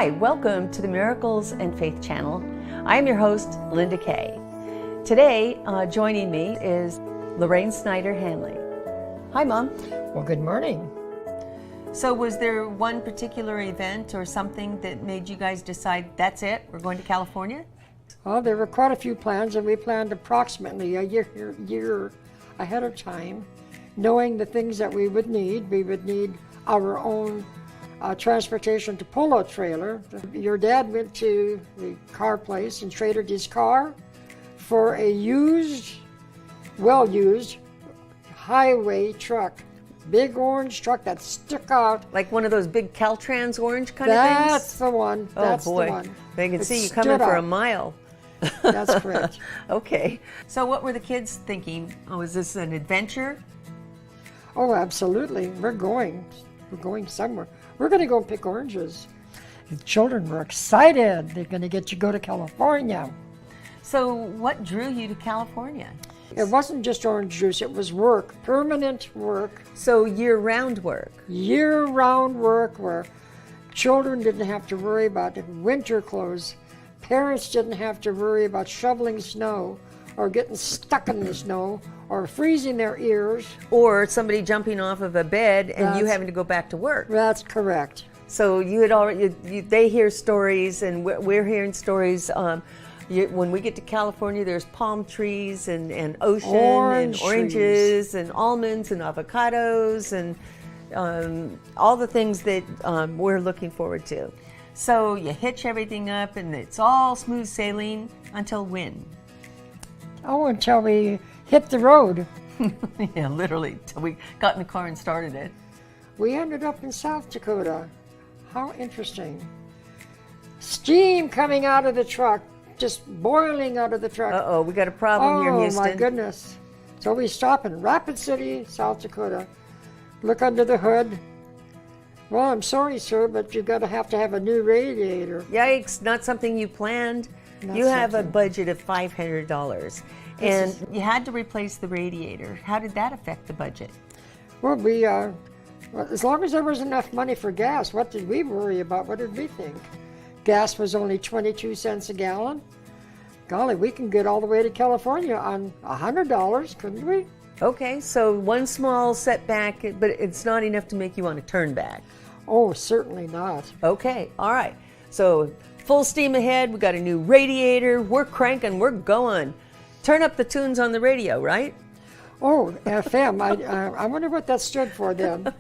Hi, welcome to the Miracles and Faith channel. I am your host, Linda Kay. Today, joining me is Lorraine Snyder Hanley. Hi, Mom. Well, good morning. So was there one particular event or something that made you guys decide, that's it, we're going to California? Well, there were quite a few plans, and we planned approximately a year ahead of time, knowing the things that we would need. We would need our own transportation to pull a trailer. Your dad went to the car place and traded his car for a well-used highway truck. Big orange truck that stuck out. Like one of those big Caltrans orange kind of things? That's the one. That's oh boy, the one. They can see you coming for a mile. That's correct. Okay. So what were the kids thinking? Oh, is this an adventure? Oh, absolutely. We're going somewhere. We're going to go pick oranges. The children were excited. They're going to get to go to California. So what drew you to California? It wasn't just orange juice, it was work, permanent work. So year-round work? Year-round work where children didn't have to worry about winter clothes. Parents didn't have to worry about shoveling snow or getting stuck in the snow or freezing their ears. Or somebody jumping off of a bed and you having to go back to work. That's correct. So you had already, they hear stories and we're hearing stories. When we get to California, there's palm trees and ocean and oranges and almonds and avocados and all the things that we're looking forward to. So you hitch everything up and it's all smooth sailing until when? Oh, until we hit the road. Yeah, literally, until we got in the car and started it. We ended up in South Dakota. How interesting. Steam coming out of the truck. Just boiling out of the truck. Uh-oh, we got a problem here, Houston. Oh, my goodness. So we stop in Rapid City, South Dakota. Look under the hood. Well, I'm sorry, sir, but you're going to have a new radiator. Yikes, not something you planned. You have a budget of $500, and you had to replace the radiator. How did that affect the budget? Well, as long as there was enough money for gas, what did we worry about? What did we think? Gas was only 22 cents a gallon. Golly, we can get all the way to California on $100, couldn't we? Okay, so one small setback, but it's not enough to make you want to turn back. Oh, certainly not. Okay, all right. So full steam ahead, we got a new radiator, we're cranking, we're going. Turn up the tunes on the radio, right? Oh, FM, I wonder what that stood for then.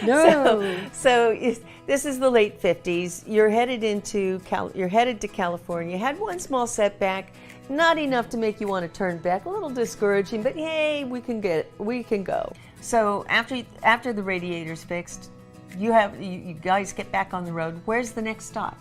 No. So this is the late 50s. You're headed to California. You had one small setback, not enough to make you want to turn back. A little discouraging, but hey, we can go. So after the radiator's fixed, you guys get back on the road. Where's the next stop?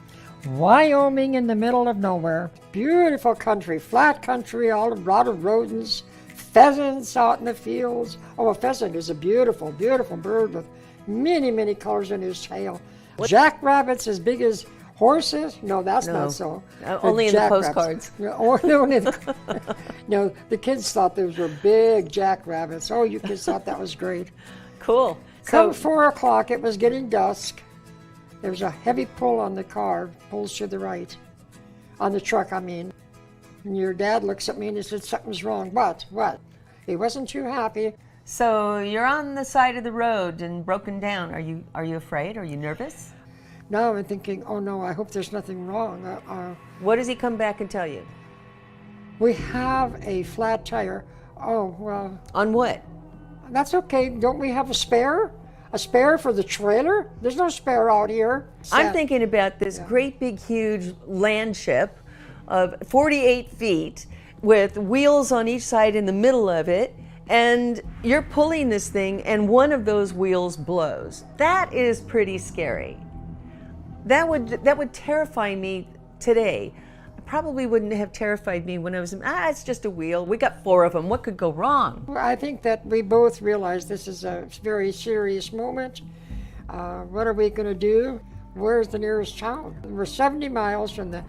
Wyoming, in the middle of nowhere. Beautiful country, flat country, all a lot of rodents, pheasants out in the fields. Oh, a pheasant is a beautiful, beautiful bird with many, many colors in his tail. Jackrabbits as big as horses? No, that's not so. Only in the postcards. No, the kids thought those were big jackrabbits. Oh, you kids thought that was great. Cool. Come 4 o'clock, it was getting dusk. There was a heavy pull on the car, pulls to the right. On the truck, I mean. And your dad looks at me and he said, something's wrong. What? He wasn't too happy. So you're on the side of the road and broken down. Are you afraid? Are you nervous? Now I'm thinking, oh no, I hope there's nothing wrong. What does he come back and tell you? We have a flat tire. Oh, well. On what? That's okay. Don't we have a spare? A spare for the trailer? There's no spare out here. I'm thinking about this great big huge land ship of 48 feet with wheels on each side in the middle of it. And you're pulling this thing and one of those wheels blows. That is pretty scary. That would terrify me today. It probably wouldn't have terrified me when I was, it's just a wheel. We got 4 of them. What could go wrong? Well, I think that we both realize this is a very serious moment. What are we going to do? Where's the nearest town? We're 70 miles from the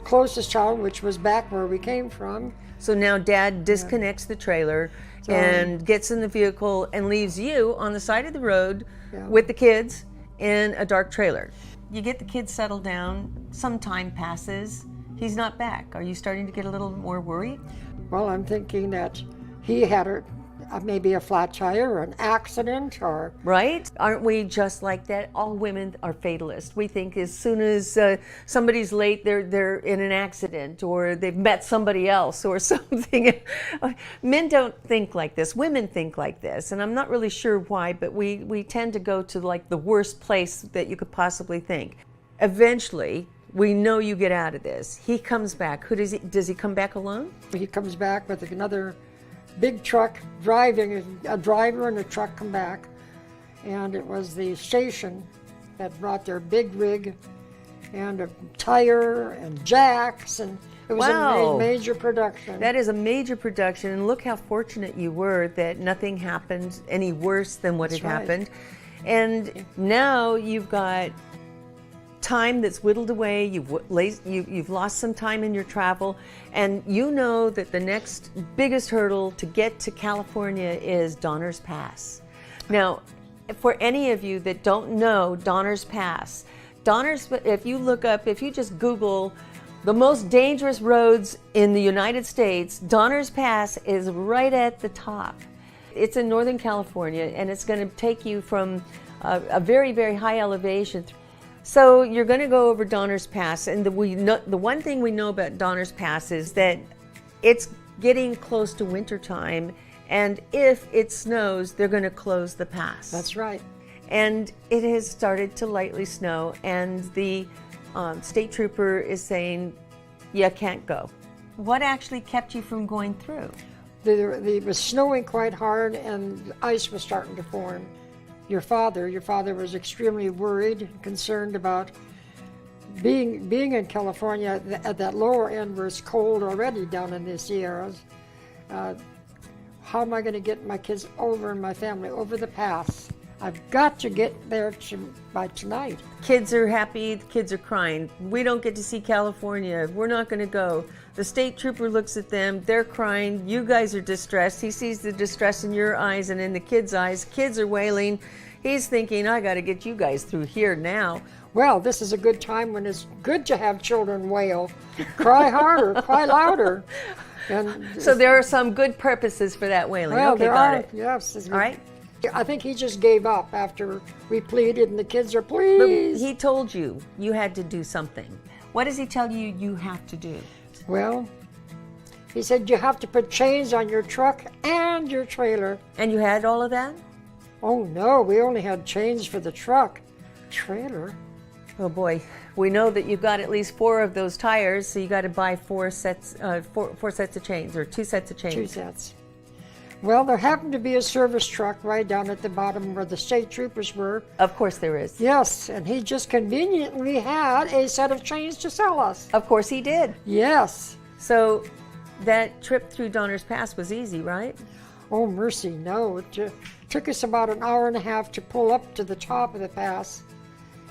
closest town, which was back where we came from. So now Dad disconnects the trailer and gets in the vehicle and leaves you on the side of the road with the kids in a dark trailer. you get the kids settled down, some time passes, he's not back. Are you starting to get a little more worried? Well, I'm thinking that he had maybe a flat tire or an accident or... Right? Aren't we just like that? All women are fatalists. We think as soon as somebody's late, they're in an accident or they've met somebody else or something. Men don't think like this. Women think like this. And I'm not really sure why, but we tend to go to like the worst place that you could possibly think. Eventually, we know you get out of this. He comes back. Does he come back alone? He comes back with another big truck driving, a driver and a truck come back. And it was the station that brought their big rig and a tire and jacks, and it was Wow. a major production. That is a major production, and look how fortunate you were that nothing happened any worse than what That's had right. happened. And now you've got time that's whittled away, you've lost some time in your travel, and you know that the next biggest hurdle to get to California is Donner's Pass. Now, for any of you that don't know Donner's Pass, if you just Google the most dangerous roads in the United States, Donner's Pass is right at the top. It's in Northern California, and it's going to take you from a very, very high elevation. So you're going to go over Donner's Pass, and the one thing we know about Donner's Pass is that it's getting close to winter time, and if it snows, they're going to close the pass. That's right. And it has started to lightly snow, and the state trooper is saying, you can't go. What actually kept you from going through? It was snowing quite hard, and the ice was starting to form. Your father was extremely worried and concerned about being in California at that lower end where it's cold already down in the Sierras. How am I going to get my kids over and my family over the pass? I've got to get there by tonight. Kids are happy, the kids are crying. We don't get to see California. We're not going to go. The state trooper looks at them, they're crying, you guys are distressed. He sees the distress in your eyes and in the kids' eyes. Kids are wailing. He's thinking, I got to get you guys through here now. Well, this is a good time when it's good to have children wail. Cry harder, cry louder. And So there are some good purposes for that wailing. well, Okay, there got are, it. yes. All right. I think he just gave up after we pleaded and the kids are, But please. he told you you had to do something. What does he tell you you have to do? Well, he said you have to put chains on your truck and your trailer. And you had all of that? Oh no, we only had chains for the truck. Trailer? Oh boy, we know that you've got at least 4 of those tires, so you got to buy 4 sets of chains, or 2 sets of chains. 2 sets. Well, there happened to be a service truck right down at the bottom where the state troopers were. Of course there is. Yes, and he just conveniently had a set of chains to sell us. Of course he did. Yes. So that trip through Donner's Pass was easy, right? Oh, mercy, no. It took us about an hour and a half to pull up to the top of the pass.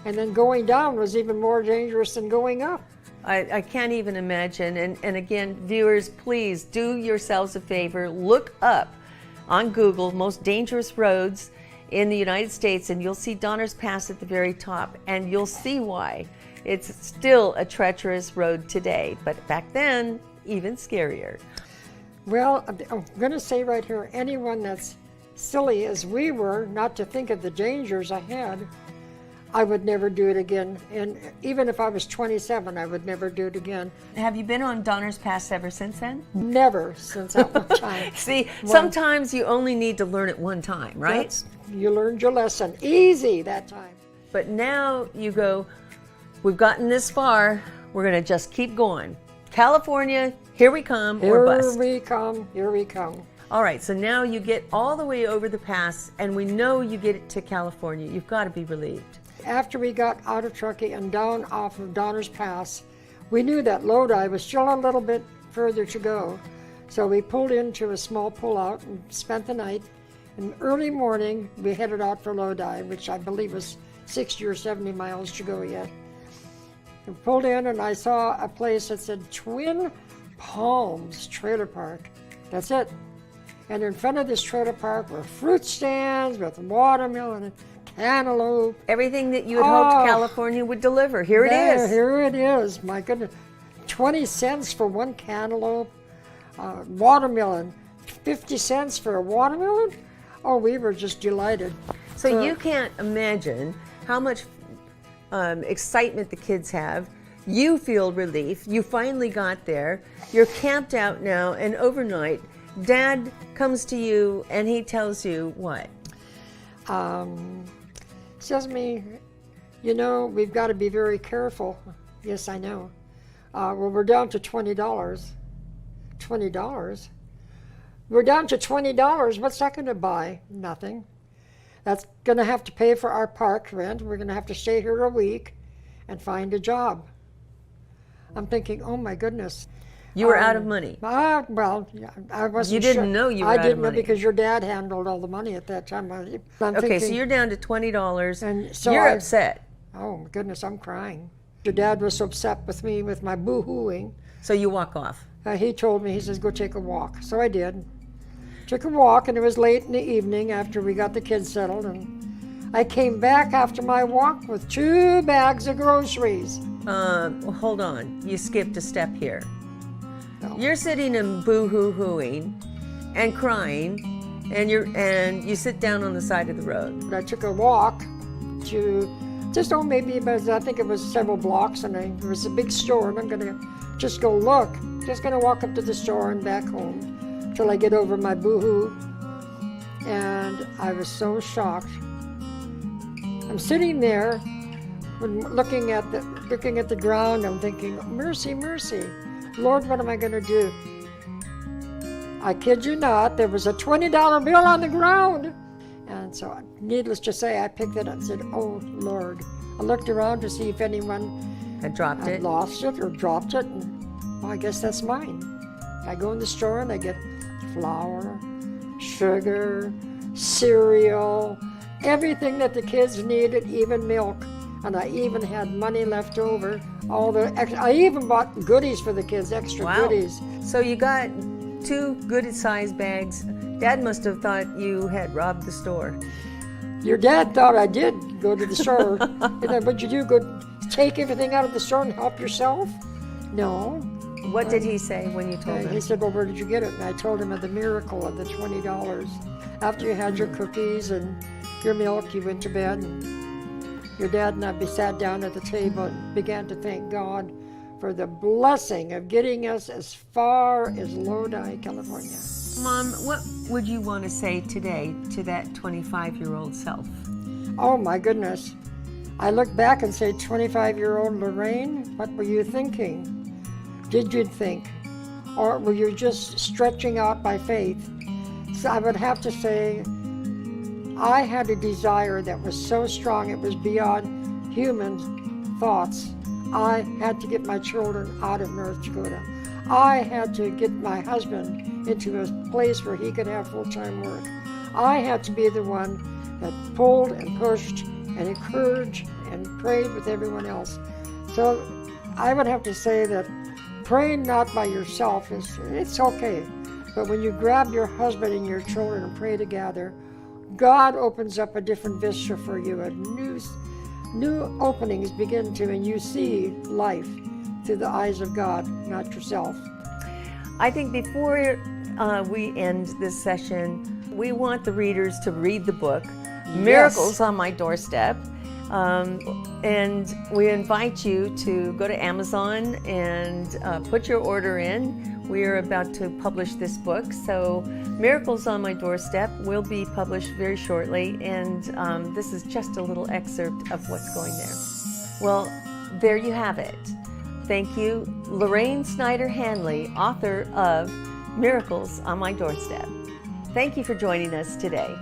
And then going down was even more dangerous than going up. I can't even imagine. And again, viewers, please do yourselves a favor. Look up on Google most dangerous roads in the United States, and you'll see Donner's Pass at the very top, and you'll see why. It's still a treacherous road today, but back then, even scarier. Well, I'm going to say right here, anyone that's silly as we were, not to think of the dangers ahead, I would never do it again. And even if I was 27, I would never do it again. Have you been on Donner's Pass ever since then? Never since that one time. See, sometimes you only need to learn it one time, right? You learned your lesson. Easy that time. But now you go, we've gotten this far, we're going to just keep going. California, here we come, or bust. Here we come, here we come. All right, so now you get all the way over the pass, and we know you get it to California. You've got to be relieved. After we got out of Truckee and down off of Donner's Pass, we knew that Lodi was still a little bit further to go. So we pulled into a small pullout and spent the night. And early morning, we headed out for Lodi, which I believe was 60 or 70 miles to go yet. We pulled in and I saw a place that said Twin Palms Trailer Park. That's it. And in front of this trailer park were fruit stands with watermelon and cantaloupe. Everything that you had hoped California would deliver. Here it is. Here it is. My goodness. 20 cents for one cantaloupe. Watermelon. 50 cents for a watermelon? Oh, we were just delighted. So you can't imagine how much excitement the kids have. You feel relief. You finally got there. You're camped out now, and overnight, Dad comes to you and he tells you what? Says to me, you know, we've got to be very careful. Yes, I know. Well, we're down to $20. $20? We're down to $20. What's that going to buy? Nothing. That's going to have to pay for our park rent. We're going to have to stay here a week and find a job. I'm thinking, oh my goodness. You were out of money. Well, I wasn't You didn't sure. know you were out of money. I didn't know because your dad handled all the money at that time. I'm Okay, thinking, so you're down to $20 and so you're upset. Oh my goodness, I'm crying. Your dad was so upset with me with my boo-hooing. So you walk off. He told me, he says, go take a walk. So I did. Took a walk, and it was late in the evening after we got the kids settled, and I came back after my walk with 2 bags of groceries. Hold on. You skipped a step here. No. You're sitting and boo-hoo-hooing and crying, and you sit down on the side of the road. I took a walk to just maybe about, I think it was several blocks, and there was a big store, and I'm gonna just go look. Just gonna walk up to the store and back home till I get over my boo-hoo. And I was so shocked. I'm sitting there looking at the ground. I'm thinking, mercy, mercy. Lord, what am I going to do? I kid you not, there was a $20 bill on the ground. And so, needless to say, I picked it up and said, oh, Lord. I looked around to see if anyone had dropped it, lost it or dropped it. And, well, I guess that's mine. I go in the store and I get flour, sugar, cereal, everything that the kids needed, even milk. And I even had money left over. I even bought goodies for the kids, extra goodies. So you got 2 good-sized bags. Dad must have thought you had robbed the store. Your dad thought I did go to the store. What'd you do? Go take everything out of the store and help yourself? No. What did he say when you told him? He said, well, where did you get it? And I told him of the miracle of the $20. After you had your cookies and your milk, you went to bed. And your dad and I sat down at the table and began to thank God for the blessing of getting us as far as Lodi, California. Mom, what would you want to say today to that 25-year-old self? Oh my goodness. I look back and say, 25-year-old Lorraine, what were you thinking? Did you think? Or were you just stretching out by faith? So I would have to say, I had a desire that was so strong it was beyond human thoughts. I had to get my children out of North Dakota. I had to get my husband into a place where he could have full-time work. I had to be the one that pulled and pushed and encouraged and prayed with everyone else. So I would have to say that praying not by yourself it's okay. But when you grab your husband and your children and pray together, God opens up a different vista for you, and new openings begin to, and you see life through the eyes of God, not yourself. I think before we end this session, we want the readers to read the book, Miracles on My Doorstep. And we invite you to go to Amazon and put your order in. We are about to publish this book, so Miracles on My Doorstep will be published very shortly, and this is just a little excerpt of what's going there. Well, there you have it. Thank you, Lorraine Snyder Hanley, author of Miracles on My Doorstep. Thank you for joining us today.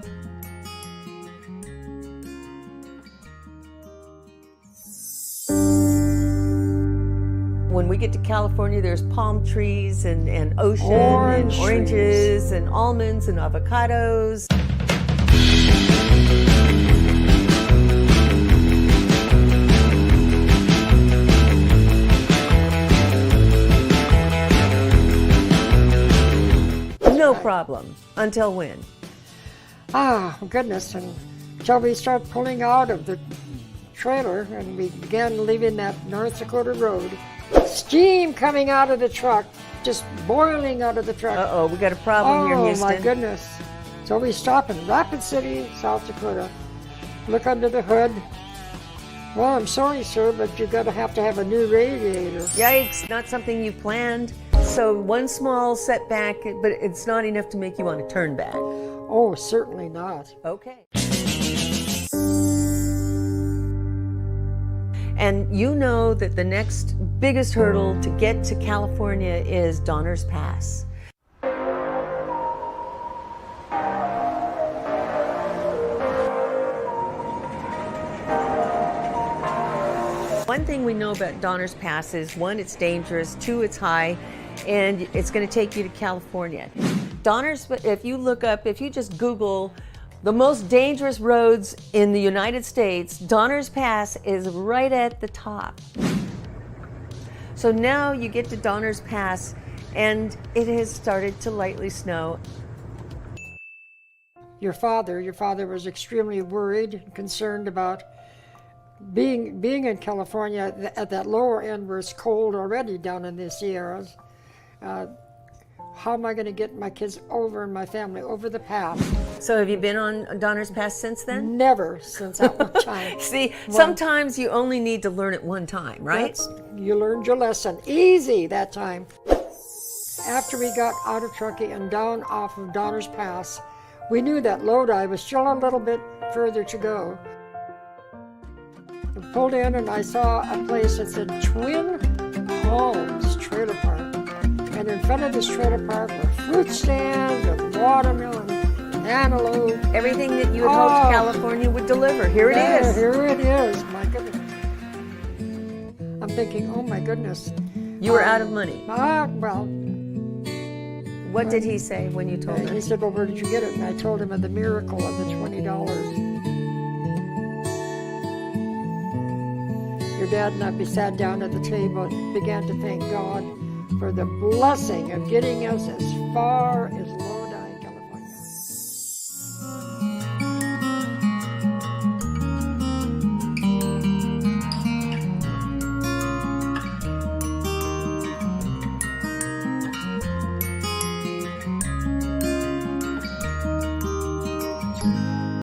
When we get to California, there's palm trees and ocean and oranges and almonds and avocados. No problem. Until when? Ah, goodness. And till we start pulling out of the trailer and we began leaving that North Dakota road. Steam coming out of the truck, just boiling out of the truck. Uh-oh, we got a problem here, Houston. Oh, my goodness. So we stop in Rapid City, South Dakota, look under the hood. Well, I'm sorry, sir, but you're going to have a new radiator. Yikes, not something you planned. So one small setback, but it's not enough to make you want to turn back. Oh, certainly not. Okay. And you know that the next biggest hurdle to get to California is Donner's Pass. One thing we know about Donner's Pass is, one, it's dangerous, two, it's high, and it's going to take you to California. Donner's, if you just Google the most dangerous roads in the United States, Donner's Pass is right at the top. So now you get to Donner's Pass, and it has started to lightly snow. Your father was extremely worried and concerned about being in California at that lower end where it's cold already down in the Sierras. How am I going to get my kids over and my family over the pass? So have you been on Donner's Pass since then? Never since that one time. See, sometimes you only need to learn it one time, right? You learned your lesson. Easy that time. After we got out of Truckee and down off of Donner's Pass, we knew that Lodi was still a little bit further to go. We pulled in and I saw a place that said Twin Homes Trailer Park. And in front of this trailer park were fruit stands with watermelon, antelope. Everything that you had hoped California would deliver. Here it is. Here it is. My goodness. I'm thinking, oh my goodness. You were out of money. Well. What did he say when you told him? He said, well, where did you get it? And I told him of the miracle of the $20. Your dad and I sat down at the table and began to thank God for the blessing of getting us as far as